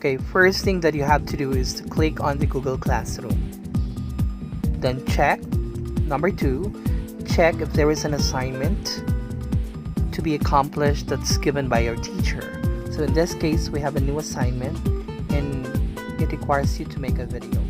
Okay, first thing that you have to do is to click on the Google Classroom. Then check. Number 2, check if there is an assignment to be accomplished that's given by your teacher. So in this case, we have a new assignment and it requires you to make a video.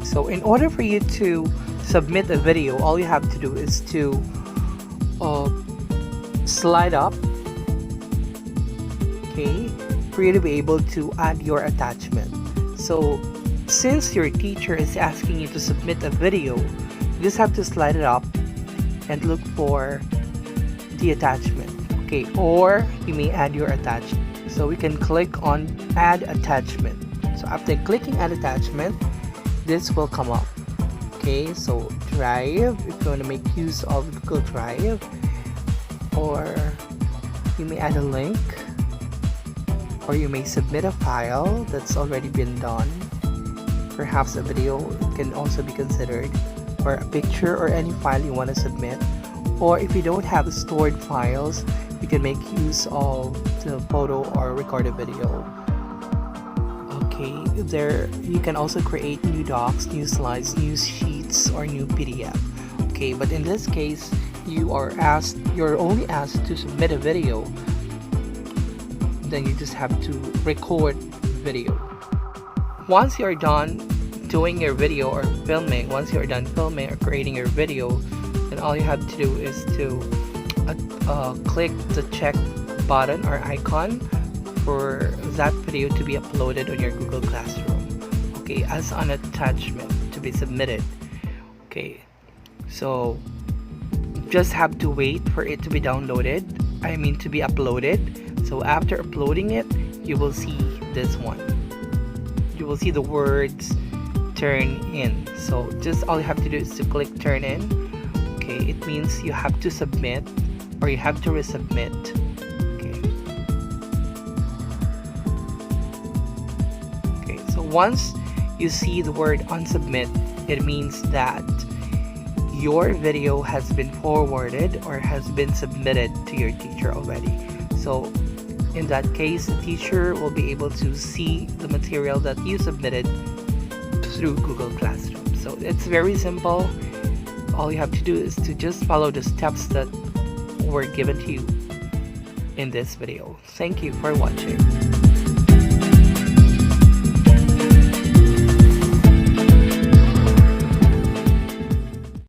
So in order for you to submit a video, all you have to do is to slide up, okay, for you to be able to add your attachment. So since your teacher is asking you to submit a video, you just have to slide it up and look for the attachment, okay, or you may add your attachment. So we can click on add attachment. So after clicking add attachment, this will come up. Okay, so Drive, if you want to make use of Google Drive, or you may add a link, or you may submit a file that's already been done. Perhaps a video can also be considered, or a picture, or any file you want to submit. Or if you don't have stored files, you can make use of the photo or record a video. There you can also create new docs, new slides, new sheets, or new PDF. Okay, but in this case, you're only asked to submit a video. Then you just have to record video. Once you're done doing your video or filming, once you're done filming or creating your video, then all you have to do is to click the check button or icon for that video to be uploaded on your Google Classroom, okay, as an attachment to be submitted. Okay, so just have to wait for it to be downloaded, to be uploaded. So after uploading it, you will see this one. You will see the words turn in. So just all you have to do is to click turn in. Okay, it means you have to submit or you have to resubmit. Once you see the word unsubmit, it means that your video has been forwarded or has been submitted to your teacher already. So in that case, the teacher will be able to see the material that you submitted through Google Classroom. So it's very simple. All you have to do is to just follow the steps that were given to you in this video. Thank you for watching.